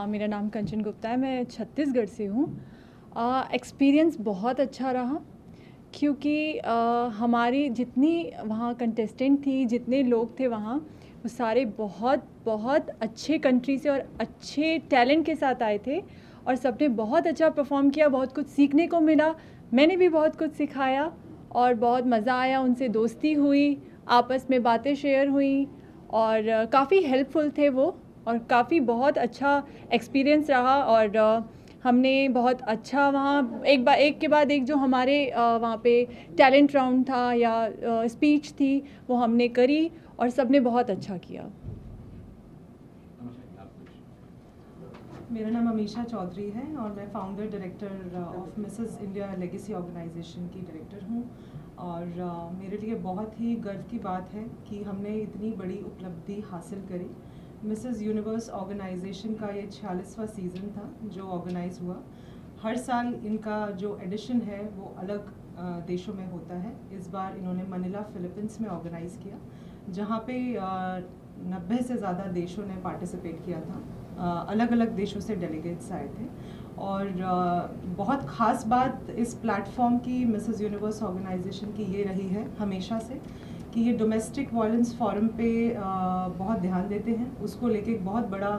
मेरा नाम कंचन गुप्ता है, मैं छत्तीसगढ़ से हूँ। एक्सपीरियंस बहुत अच्छा रहा क्योंकि हमारी जितनी वहाँ कंटेस्टेंट थी, जितने लोग थे वहाँ, वो सारे बहुत बहुत अच्छे कंट्री से और अच्छे टैलेंट के साथ आए थे और सबने बहुत अच्छा परफॉर्म किया। बहुत कुछ सीखने को मिला, मैंने भी बहुत कुछ सिखाया और बहुत मज़ा आया। उनसे दोस्ती हुई, आपस में बातें शेयर हुई और काफ़ी हेल्पफुल थे वो और काफ़ी बहुत अच्छा एक्सपीरियंस रहा। और हमने बहुत अच्छा वहाँ एक के बाद एक जो हमारे वहाँ पे टैलेंट राउंड था या स्पीच थी वो हमने करी और सबने बहुत अच्छा किया। मेरा नाम अमीशा चौधरी है और मैं founder director of Mrs India legacy organisation की डायरेक्टर हूँ। और मेरे लिए बहुत ही गर्व की बात है कि हमने इतनी बड़ी उपलब्धि हासिल करी। मिसेस यूनिवर्स ऑर्गेनाइजेशन का ये 46वां सीज़न था जो ऑर्गेनाइज हुआ। हर साल इनका जो एडिशन है वो अलग देशों में होता है। इस बार इन्होंने मनीला फिलीपींस में ऑर्गेनाइज़ किया जहाँ पे 90 से ज़्यादा देशों ने पार्टिसिपेट किया था। अलग अलग देशों से डेलीगेट्स आए थे और बहुत ख़ास बात इस प्लेटफॉर्म की मिसेस यूनिवर्स ऑर्गेनाइजेशन की ये रही है हमेशा से कि ये डोमेस्टिक वायलेंस फोरम पे बहुत ध्यान देते हैं। उसको लेके एक बहुत बड़ा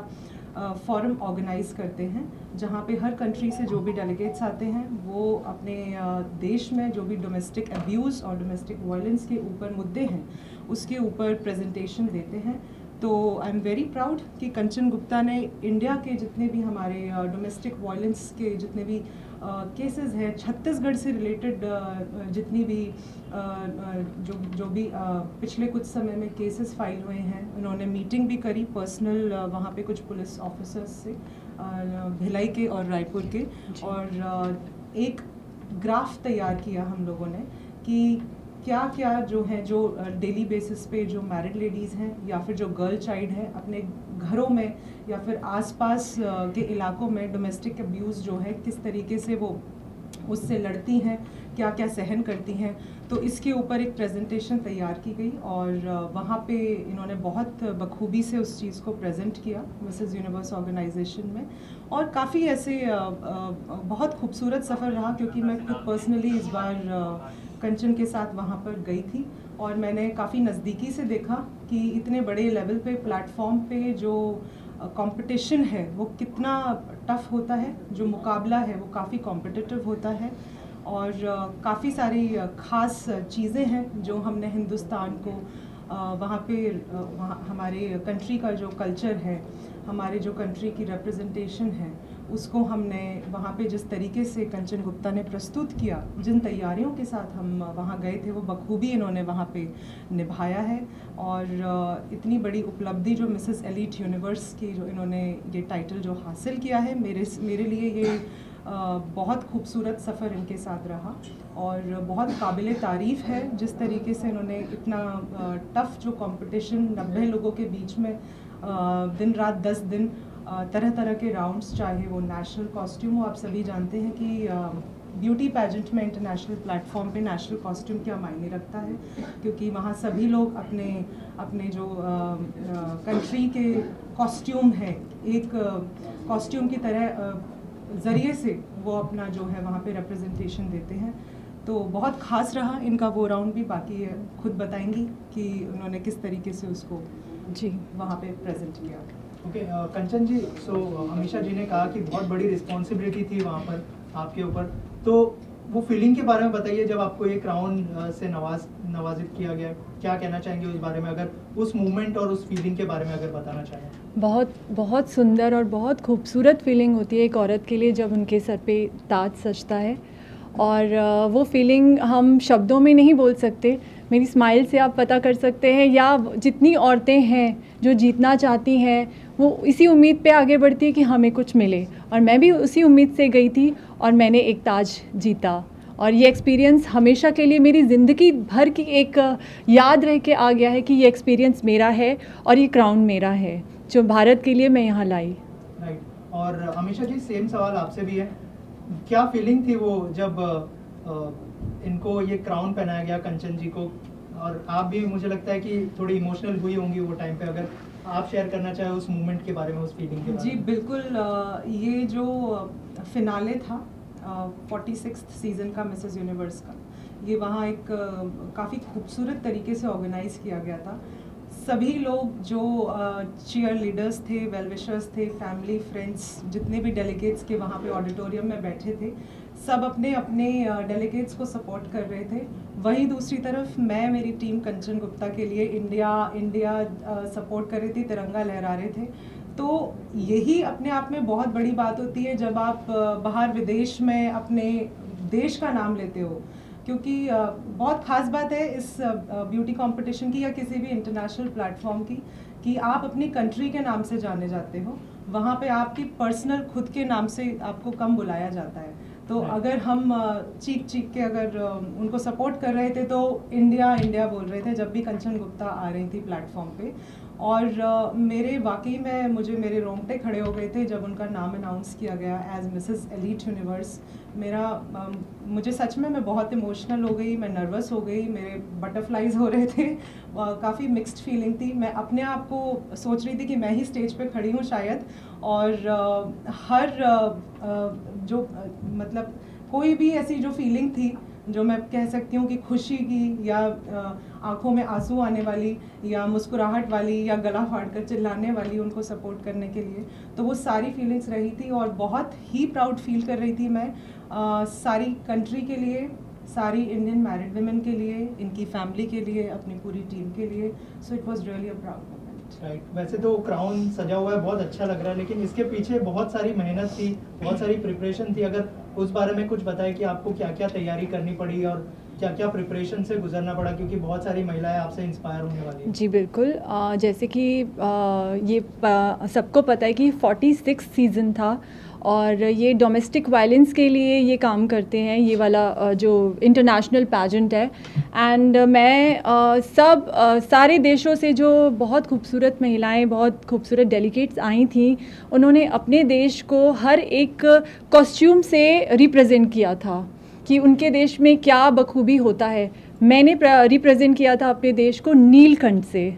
फोरम ऑर्गेनाइज करते हैं जहाँ पे हर कंट्री से जो भी डेलीगेट्स आते हैं वो अपने देश में जो भी डोमेस्टिक अब्यूज़ और डोमेस्टिक वायलेंस के ऊपर मुद्दे हैं उसके ऊपर प्रेजेंटेशन देते हैं। तो आई एम वेरी प्राउड कि कंचन गुप्ता ने इंडिया के जितने भी हमारे डोमेस्टिक वायलेंस के जितने भी केसेस हैं, छत्तीसगढ़ से रिलेटेड जितनी भी जो भी पिछले कुछ समय में केसेस फाइल हुए हैं, उन्होंने मीटिंग भी करी पर्सनल वहाँ पे कुछ पुलिस ऑफिसर्स से भिलाई के और रायपुर के, और एक ग्राफ तैयार किया हम लोगों ने कि क्या क्या जो है जो डेली बेसिस पे जो मैरिड लेडीज़ हैं या फिर जो गर्ल चाइल्ड है अपने घरों में या फिर आसपास के इलाकों में डोमेस्टिक अब्यूज़ जो है किस तरीके से वो उससे लड़ती हैं, क्या क्या सहन करती हैं। तो इसके ऊपर एक प्रेजेंटेशन तैयार की गई और वहाँ पे इन्होंने बहुत बखूबी से उस चीज़ को प्रेजेंट किया मिसेस यूनिवर्स ऑर्गेनाइजेशन में। और काफ़ी ऐसे बहुत खूबसूरत सफ़र रहा क्योंकि मैं खुद पर्सनली इस बार कंचन के साथ वहाँ पर गई थी और मैंने काफ़ी नज़दीकी से देखा कि इतने बड़े लेवल पे प्लेटफॉर्म पे जो कंपटीशन है वो कितना टफ़ होता है, जो मुकाबला है वो काफ़ी कॉम्पिटिटिव होता है और काफ़ी सारी ख़ास चीज़ें हैं जो हमने हिंदुस्तान को वहाँ पे हमारे कंट्री का जो कल्चर है, हमारे जो कंट्री की रिप्रेजेंटेशन है, उसको हमने वहाँ पे जिस तरीके से कंचन गुप्ता ने प्रस्तुत किया, जिन तैयारियों के साथ हम वहाँ गए थे वो बखूबी इन्होंने वहाँ पे निभाया है। और इतनी बड़ी उपलब्धि जो मिसेस एलीट यूनिवर्स की जो इन्होंने ये टाइटल जो हासिल किया है, मेरे लिए ये बहुत खूबसूरत सफ़र इनके साथ रहा और बहुत काबिल तारीफ़ है जिस तरीके से इन्होंने इतना टफ़ जो कंपटीशन 90 लोगों के बीच में दिन रात 10 दिन तरह तरह के राउंड्स, चाहे वो नेशनल कॉस्ट्यूम हो। आप सभी जानते हैं कि ब्यूटी पैजेंट में इंटरनेशनल प्लेटफॉर्म पे नेशनल कॉस्ट्यूम क्या मायने रखता है, क्योंकि वहाँ सभी लोग अपने जो कंट्री के कॉस्ट्यूम है एक कॉस्ट्यूम की तरह ज़रिए से वो अपना जो है वहाँ पे रिप्रेजेंटेशन देते हैं। तो बहुत ख़ास रहा इनका वो राउंड भी। बाकी खुद बताएंगी कि उन्होंने किस तरीके से उसको जी वहाँ पे प्रेजेंट किया। ओके कंचन जी, सो अमीषा जी ने कहा कि बहुत बड़ी रिस्पॉन्सिबिलिटी थी वहाँ पर आपके ऊपर, तो वो फीलिंग के बारे में बताइए जब आपको ये क्राउन से नवाजित किया गया, क्या कहना चाहेंगे उस बारे में, अगर उस मूवमेंट और उस फीलिंग के बारे में अगर बताना चाहें। बहुत बहुत सुंदर और बहुत खूबसूरत फीलिंग होती है एक औरत के लिए जब उनके सर पे ताज सजता है, और वो फीलिंग हम शब्दों में नहीं बोल सकते। मेरी स्माइल से आप पता कर सकते हैं, या जितनी औरतें हैं जो जीतना चाहती हैं वो इसी उम्मीद पे आगे बढ़ती है कि हमें कुछ मिले, और मैं भी उसी उम्मीद से गई थी और मैंने एक ताज जीता। और ये एक्सपीरियंस हमेशा के लिए मेरी ज़िंदगी भर की एक याद रह के आ गया है कि ये एक्सपीरियंस मेरा है और ये क्राउन मेरा है जो भारत के लिए मैं यहाँ लाई। राइट, और अमीषा जी सेम सवाल आपसे भी है, क्या फीलिंग थी वो जब इनको ये क्राउन पहनाया गया कंचन जी को, और आप भी मुझे लगता है कि थोड़ी इमोशनल हुई होंगी वो टाइम पे, अगर आप शेयर करना चाहें उस मोमेंट के बारे में, उस फीलिंग के बारे जी में। बिल्कुल। ये जो फिनाले था 46th सीज़न का मिसेस यूनिवर्स का, ये वहाँ एक काफ़ी खूबसूरत तरीके से ऑर्गेनाइज़ किया गया था। सभी लोग जो चीयर लीडर्स थे, वेल विशर्स थे, फैमिली फ्रेंड्स, जितने भी डेलीगेट्स के वहाँ पे ऑडिटोरियम में बैठे थे, सब अपने अपने डेलीगेट्स को सपोर्ट कर रहे थे। वहीं दूसरी तरफ मैं मेरी टीम कंचन गुप्ता के लिए इंडिया सपोर्ट कर रही थी, तिरंगा लहरा रहे थे। तो यही अपने आप में बहुत बड़ी बात होती है जब आप बाहर विदेश में अपने देश का नाम लेते हो, क्योंकि बहुत ख़ास बात है इस ब्यूटी कंपटीशन की या किसी भी इंटरनेशनल प्लेटफॉर्म की कि आप अपनी कंट्री के नाम से जाने जाते हो। वहाँ पे आपकी पर्सनल खुद के नाम से आपको कम बुलाया जाता है। तो अगर हम चीख के अगर उनको सपोर्ट कर रहे थे तो इंडिया इंडिया बोल रहे थे जब भी कंचन गुप्ता आ रही थी प्लेटफॉर्म पे। और मेरे वाकई में मेरे रोंगटे खड़े हो गए थे जब उनका नाम अनाउंस किया गया एज मिसेस एलीट यूनिवर्स। मुझे सच में मैं बहुत इमोशनल हो गई, मैं नर्वस हो गई, मेरे बटरफ्लाइज हो रहे थे, काफ़ी मिक्स्ड फीलिंग थी। मैं अपने आप को सोच रही थी कि मैं ही स्टेज पे खड़ी हूँ शायद, और हर जो मतलब कोई भी ऐसी जो फीलिंग थी जो मैं कह सकती हूँ कि खुशी की या आंखों में आंसू आने वाली या मुस्कुराहट वाली या गला फाड़कर चिल्लाने वाली उनको सपोर्ट करने के लिए, तो वो सारी फीलिंग्स रही थी। और बहुत ही प्राउड फील कर रही थी मैं सारी कंट्री के लिए, सारी इंडियन मैरिड वुमेन के लिए, इनकी फैमिली के लिए, अपनी पूरी टीम के लिए। So it was really a proud moment. Right, वैसे तो क्राउन सजा हुआ है, बहुत अच्छा लग रहा है, लेकिन इसके पीछे बहुत सारी मेहनत थी, बहुत सारी प्रिपरेशन थी। अगर उस बारे में कुछ बताएं कि आपको क्या क्या तैयारी करनी पड़ी और क्या क्या प्रिपरेशन से गुजरना पड़ा, क्योंकि बहुत सारी महिलाएं आपसे इंस्पायर होने वाली हैं। जी बिल्कुल। जैसे कि ये सबको पता है कि 46 सीज़न था और ये डोमेस्टिक वायलेंस के लिए ये काम करते हैं, ये वाला जो इंटरनेशनल पैजेंट है। एंड मैं सारे देशों से जो बहुत खूबसूरत महिलाएं, बहुत खूबसूरत डेलीगेट्स आई थी, उन्होंने अपने देश को हर एक कॉस्ट्यूम से रिप्रेजेंट किया था कि उनके देश में क्या बखूबी होता है। मैंने रिप्रेजेंट किया था अपने देश को नीलकंठ से,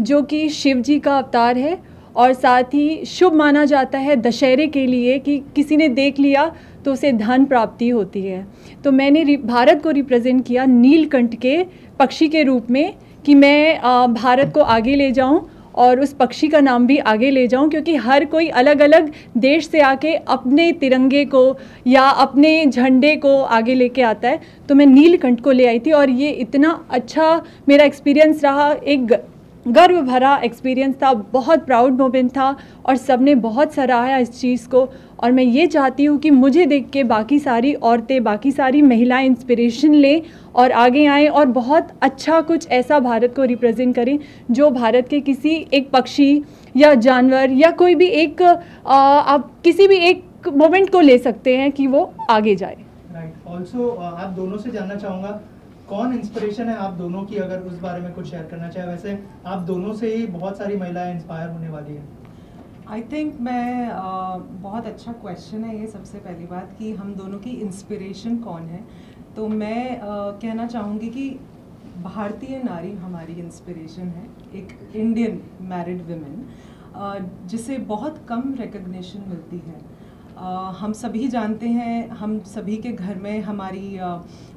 जो कि शिव जी का अवतार है, और साथ ही शुभ माना जाता है दशहरे के लिए कि किसी ने देख लिया तो उसे धन प्राप्ति होती है। तो मैंने भारत को रिप्रेजेंट किया नीलकंठ के पक्षी के रूप में कि मैं भारत को आगे ले जाऊं और उस पक्षी का नाम भी आगे ले जाऊं, क्योंकि हर कोई अलग अलग देश से आके अपने तिरंगे को या अपने झंडे को आगे लेके आता है। तो मैं नीलकंठ को ले आई थी और ये इतना अच्छा मेरा एक्सपीरियंस रहा, एक गर्व भरा एक्सपीरियंस था, बहुत प्राउड मोमेंट था और सबने बहुत सराहा इस चीज़ को। और मैं ये चाहती हूँ कि मुझे देख के बाकी सारी औरतें, बाकी सारी महिलाएं इंस्पिरेशन लें और आगे आएँ और बहुत अच्छा कुछ ऐसा भारत को रिप्रेजेंट करें जो भारत के किसी एक पक्षी या जानवर या कोई भी एक आप किसी भी एक मोमेंट को ले सकते हैं कि वो आगे जाए। राइट, ऑल्सो आप दोनों से जानना चाहूँगा कौन इंस्पिरेशन है आप दोनों की, अगर उस बारे में कुछ शेयर करना चाहे। वैसे आप दोनों से ही बहुत सारी महिलाएं इंस्पायर होने वाली हैं। आई थिंक बहुत अच्छा क्वेश्चन है ये। सबसे पहली बात कि हम दोनों की इंस्पिरेशन कौन है, तो मैं कहना चाहूँगी कि भारतीय नारी हमारी इंस्पिरेशन है, एक इंडियन मैरिड वुमेन जिसे बहुत कम रिकग्निशन मिलती है। हम सभी जानते हैं, हम सभी के घर में हमारी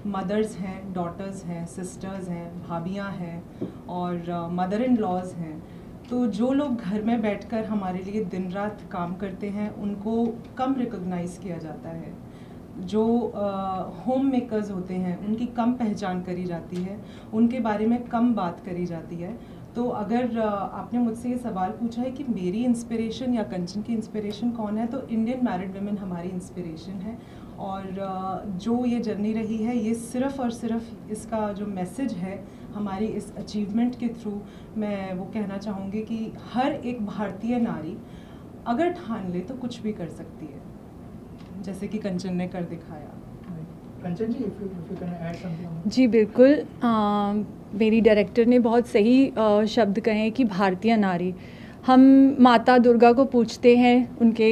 मदर्स हैं, डॉटर्स हैं, सिस्टर्स हैं, भाभियाँ हैं और मदर इन लॉज हैं। तो जो लोग घर में बैठकर हमारे लिए दिन रात काम करते हैं उनको कम रिकॉग्नाइज़ किया जाता है। जो होम मेकर्स होते हैं उनकी कम पहचान करी जाती है, उनके बारे में कम बात करी जाती है। तो अगर आपने मुझसे ये सवाल पूछा है कि मेरी इंस्पिरेशन या कंचन की इंस्पिरेशन कौन है, तो इंडियन मैरिड वुमेन हमारी इंस्पिरेशन है। और जो ये जर्नी रही है, ये सिर्फ़ और सिर्फ इसका जो मैसेज है हमारी इस अचीवमेंट के थ्रू, मैं वो कहना चाहूँगी कि हर एक भारतीय नारी अगर ठान ले तो कुछ भी कर सकती है, जैसे कि कंचन ने कर दिखाया। कंचन जी, if you can add something. जी बिल्कुल, मेरी डायरेक्टर ने बहुत सही शब्द कहे हैं कि भारतीय नारी, हम माता दुर्गा को पूछते हैं, उनके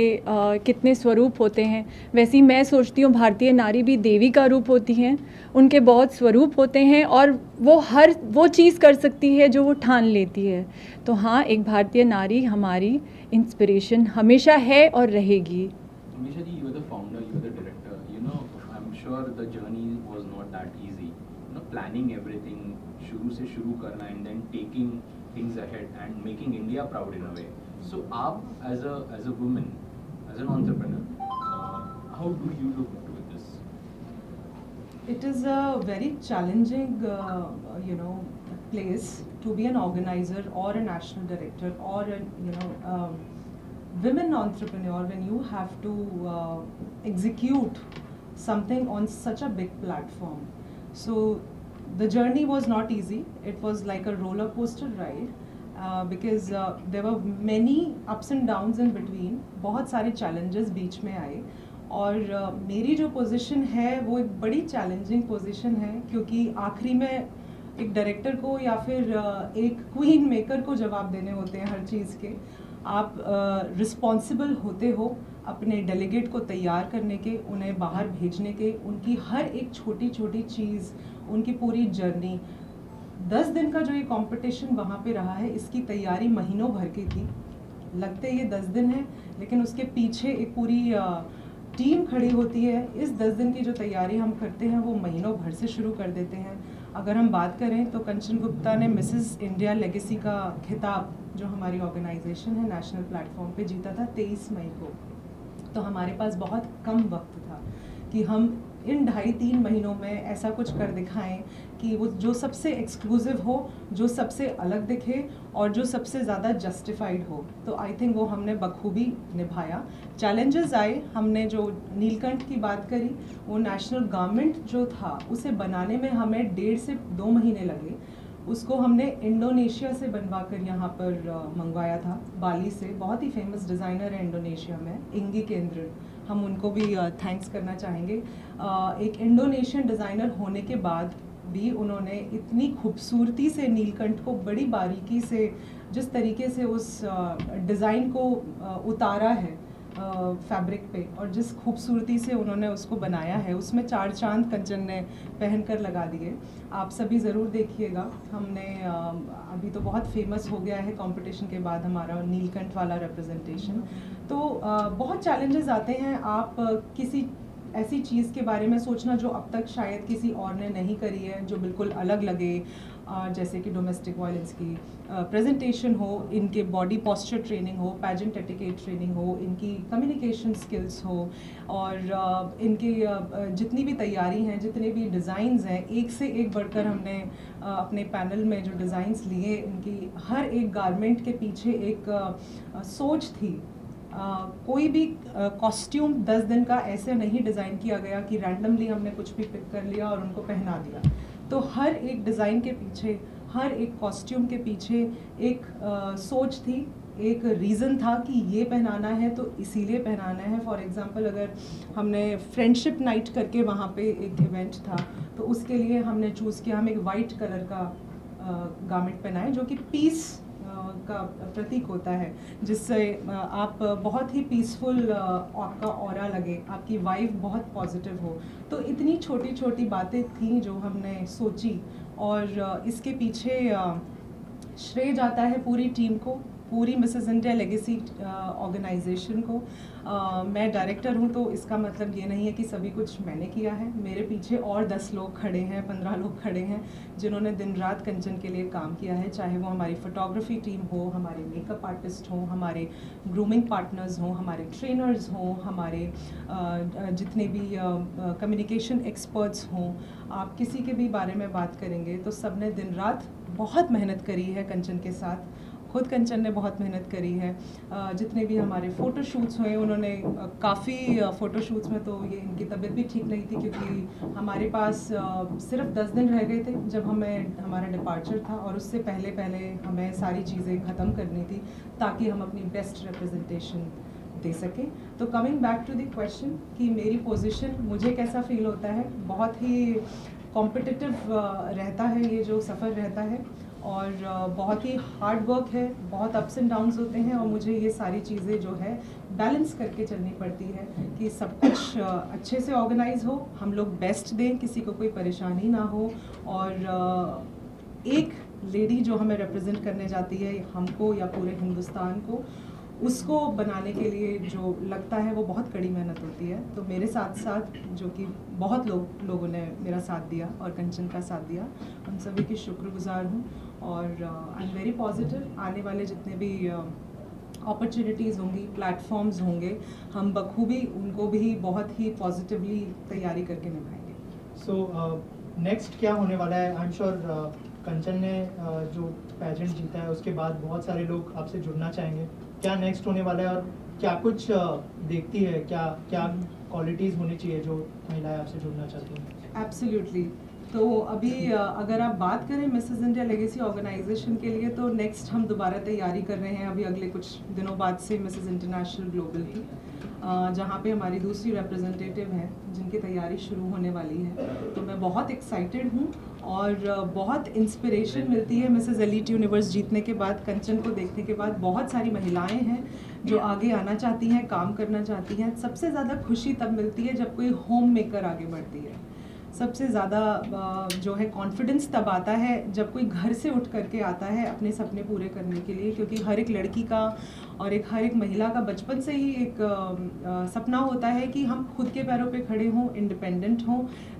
कितने स्वरूप होते हैं, वैसे ही मैं सोचती हूँ भारतीय नारी भी देवी का रूप होती हैं, उनके बहुत स्वरूप होते हैं और वो हर वो चीज़ कर सकती है जो वो ठान लेती है। तो हाँ, एक भारतीय नारी हमारी इंस्पिरेशन हमेशा है और रहेगी। Amisha ji, you are the founder, you are the director. You know, I'm sure the journey was not that easy. You know, planning everything, शुरू से शुरू करना and then taking things ahead and making India proud in a way. So, आप as a woman, as an entrepreneur, how do you look to this? It is a very challenging, place to be an organizer or a national director or a, women entrepreneur when you have to execute something on such a big platform. So the journey was not easy. It was like a roller coaster ride because there were many ups and downs in between. बहुत सारे challenges बीच में आए और मेरी जो position है वो एक बड़ी चैलेंजिंग पोजीशन है, क्योंकि आखिरी में एक डायरेक्टर को या फिर एक क्वीन मेकर को जवाब देने होते हैं हर चीज़ के। आप रिस्पॉन्सिबल होते हो अपने डेलीगेट को तैयार करने के, उन्हें बाहर भेजने के, उनकी हर एक छोटी छोटी चीज़, उनकी पूरी जर्नी। 10 दिन का जो ये कंपटीशन वहाँ पे रहा है, इसकी तैयारी महीनों भर की थी। लगते ये 10 दिन है, लेकिन उसके पीछे एक पूरी टीम खड़ी होती है। इस 10 दिन की जो तैयारी हम करते हैं वो महीनों भर से शुरू कर देते हैं। अगर हम बात करें तो कंचन गुप्ता ने मिसेस इंडिया लेगेसी का खिताब, जो हमारी ऑर्गेनाइजेशन है, नेशनल प्लेटफॉर्म पे जीता था 23 मई को। तो हमारे पास बहुत कम वक्त था कि हम इन 2.5-3 महीनों में ऐसा कुछ कर दिखाएं कि वो जो सबसे एक्सक्लूसिव हो, जो सबसे अलग दिखे और जो सबसे ज़्यादा जस्टिफाइड हो। तो आई थिंक वो हमने बखूबी निभाया। चैलेंजेस आए, हमने जो नीलकंठ की बात करी, वो नेशनल गारमेंट जो था उसे बनाने में हमें 1.5 से 2 महीने लगे। उसको हमने इंडोनेशिया से बनवा कर यहाँ पर मंगवाया था, बाली से। बहुत ही फेमस डिज़ाइनर है इंडोनेशिया में, इंगी केंद्र, हम उनको भी थैंक्स करना चाहेंगे। एक इंडोनेशियन डिज़ाइनर होने के बाद भी उन्होंने इतनी खूबसूरती से नीलकंठ को बड़ी बारीकी से, जिस तरीके से उस डिज़ाइन को उतारा है फैब्रिक पे, और जिस खूबसूरती से उन्होंने उसको बनाया है, उसमें 4 चांद कंचन ने पहन कर लगा दिए। आप सभी ज़रूर देखिएगा। हमने अभी तो बहुत फेमस हो गया है कंपटीशन के बाद हमारा नीलकंठ वाला रिप्रेजेंटेशन। तो बहुत चैलेंजेस आते हैं। आप किसी ऐसी चीज़ के बारे में सोचना जो अब तक शायद किसी और ने नहीं करी है, जो बिल्कुल अलग लगे, जैसे कि डोमेस्टिक वायलेंस की प्रेजेंटेशन हो, इनके बॉडी पोस्चर ट्रेनिंग हो, पैजेंट एटिकेट ट्रेनिंग हो, इनकी कम्युनिकेशन स्किल्स हो, और इनकी जितनी भी तैयारी हैं, जितने भी डिज़ाइंस हैं, एक से एक बढ़कर हमने अपने पैनल में जो डिज़ाइंस लिए, इनकी हर एक गारमेंट के पीछे एक सोच थी। कोई भी कॉस्ट्यूम 10 दिन का ऐसे नहीं डिज़ाइन किया गया कि रैंडमली हमने कुछ भी पिक कर लिया और उनको पहना दिया। तो हर एक डिज़ाइन के पीछे, हर एक कॉस्ट्यूम के पीछे एक सोच थी, एक रीज़न था कि ये पहनाना है तो इसीलिए पहनाना है। फॉर एग्ज़ाम्पल, अगर हमने फ्रेंडशिप नाइट करके वहाँ पे एक इवेंट था, तो उसके लिए हमने चूज़ किया, हम एक वाइट कलर का गारमेंट पहनाएं जो कि पीस का प्रतीक होता है, जिससे आप बहुत ही पीसफुल, आपका ऑरा लगे, आपकी वाइब बहुत पॉजिटिव हो। तो इतनी छोटी छोटी बातें थी जो हमने सोची, और इसके पीछे श्रेय जाता है पूरी टीम को, पूरी मिसेस इंडिया लेगेसी ऑर्गेनाइजेशन को। मैं डायरेक्टर हूँ तो इसका मतलब ये नहीं है कि सभी कुछ मैंने किया है। मेरे पीछे और 10 लोग खड़े हैं, 15 लोग खड़े हैं जिन्होंने दिन रात कंचन के लिए काम किया है, चाहे वो हमारी फोटोग्राफी टीम हो, हमारे मेकअप आर्टिस्ट हों, हमारे ग्रूमिंग पार्टनर्स हों, हमारे ट्रेनर्स हों, हमारे जितने भी कम्युनिकेशन एक्सपर्ट्स हों। आप किसी के भी बारे में बात करेंगे तो सब ने दिन रात बहुत मेहनत करी है कंचन के साथ। खुद कंचन ने बहुत मेहनत करी है। जितने भी हमारे फ़ोटो शूट्स हुए उन्होंने काफ़ी फ़ोटो शूट्स में तो ये इनकी तबीयत भी ठीक नहीं थी क्योंकि हमारे पास सिर्फ 10 दिन रह गए थे जब हमारा डिपार्चर था और उससे पहले हमें सारी चीज़ें ख़त्म करनी थी ताकि हम अपनी बेस्ट रिप्रेजेंटेशन दे सकें। तो coming back to the question कि मेरी पोजीशन मुझे कैसा फील होता है, बहुत ही कॉम्पिटिटिव रहता है ये जो सफ़र रहता है और बहुत ही हार्ड वर्क है, बहुत अप्स एंड डाउन्स होते हैं और मुझे ये सारी चीज़ें जो है बैलेंस करके चलनी पड़ती है कि सब कुछ अच्छे से ऑर्गेनाइज हो, हम लोग बेस्ट दें, किसी को कोई परेशानी ना हो और एक लेडी जो हमें रिप्रेजेंट करने जाती है हमको या पूरे हिंदुस्तान को, उसको बनाने के लिए जो लगता है वो बहुत कड़ी मेहनत होती है। तो मेरे साथ साथ जो कि बहुत लोगों ने मेरा साथ दिया और कंचन का साथ दिया, उन सभी की शुक्रगुजार हूँ और आई एम वेरी पॉजिटिव। आने वाले जितने भी अपॉर्चुनिटीज़ होंगी, प्लेटफॉर्म्स होंगे, हम बखूबी उनको भी बहुत ही पॉजिटिवली तैयारी करके निभाएंगे। सो नेक्स्ट क्या होने वाला है? आई एम श्योर कंचन ने जो पैजेंट जीता है उसके बाद बहुत सारे लोग आपसे जुड़ना चाहेंगे। क्या नेक्स्ट होने वाला है और क्या कुछ देखती है, क्या क्वालिटीज़ होनी चाहिए जो महिलाएं आपसे जुड़ना चाहती हैं? एब्सोल्युटली। तो अभी अगर आप बात करें मिसेस इंडिया लेगेसी ऑर्गेनाइजेशन के लिए तो नेक्स्ट हम दोबारा तैयारी कर रहे हैं अभी अगले कुछ दिनों बाद से मिसेस इंटरनेशनल ग्लोबल की, जहाँ पे हमारी दूसरी रिप्रेजेंटेटिव हैं जिनकी तैयारी शुरू होने वाली है। तो मैं बहुत एक्साइटेड हूँ और बहुत इंस्पिरेशन मिलती है मिसेस एलीट यूनिवर्स जीतने के बाद, कंचन को देखने के बाद। बहुत सारी महिलाएं हैं जो आगे आना चाहती हैं, काम करना चाहती हैं। सबसे ज़्यादा खुशी तब मिलती है जब कोई होम मेकर आगे बढ़ती है। सबसे ज़्यादा जो है कॉन्फिडेंस तब आता है जब कोई घर से उठ करके आता है अपने सपने पूरे करने के लिए, क्योंकि हर एक लड़की का और हर एक महिला का बचपन से ही एक सपना होता है कि हम खुद के पैरों पे खड़े हों, इंडिपेंडेंट हों।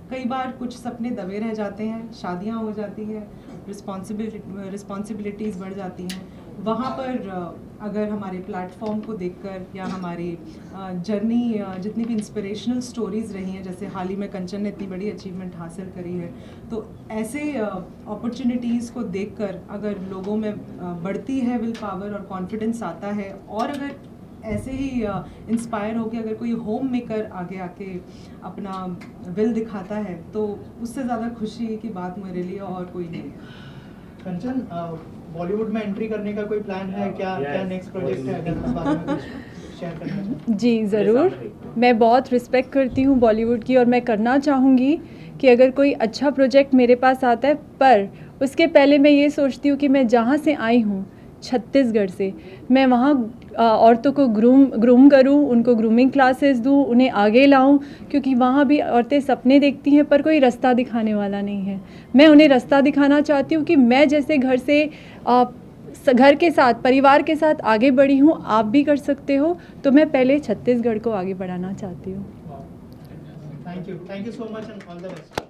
कई बार कुछ सपने दबे रह जाते हैं, शादियां हो जाती हैं, रिस्पॉन्सिबिलिटीज़ बढ़ जाती हैं। वहाँ पर अगर हमारे प्लेटफॉर्म को देखकर या हमारी जर्नी जितनी भी इंस्पिरेशनल स्टोरीज़ रही हैं, जैसे हाल ही में कंचन ने इतनी बड़ी अचीवमेंट हासिल करी है, तो ऐसे अपॉर्चुनिटीज़ को देखकर अगर लोगों में बढ़ती है विल पावर और कॉन्फिडेंस आता है और अगर ऐसे ही इंस्पायर हो के अगर कोई होम मेकर आगे आके अपना विल दिखाता है तो उससे ज़्यादा खुशी की बात मेरे लिए और कोई नहीं है। कंचन, बॉलीवुड में एंट्री करने का कोई प्लान है क्या? क्या नेक्स्ट प्रोजेक्ट है, अगर इस बारे में कुछ शेयर करना चाहें? जी ज़रूर, मैं बहुत रिस्पेक्ट करती हूँ बॉलीवुड की और मैं करना चाहूँगी कि अगर कोई अच्छा प्रोजेक्ट मेरे पास आता है, पर उसके पहले मैं ये सोचती हूँ कि मैं जहाँ से आई हूँ छत्तीसगढ़ से, मैं वहाँ औरतों को ग्रूम करूँ, उनको ग्रूमिंग क्लासेस दूँ, उन्हें आगे लाऊँ, क्योंकि वहाँ भी औरतें सपने देखती हैं पर कोई रास्ता दिखाने वाला नहीं है। मैं उन्हें रास्ता दिखाना चाहती हूँ कि मैं जैसे घर के साथ, परिवार के साथ आगे बढ़ी हूँ, आप भी कर सकते हो। तो मैं पहले छत्तीसगढ़ को आगे बढ़ाना चाहती हूँ। Thank you so much and all the best.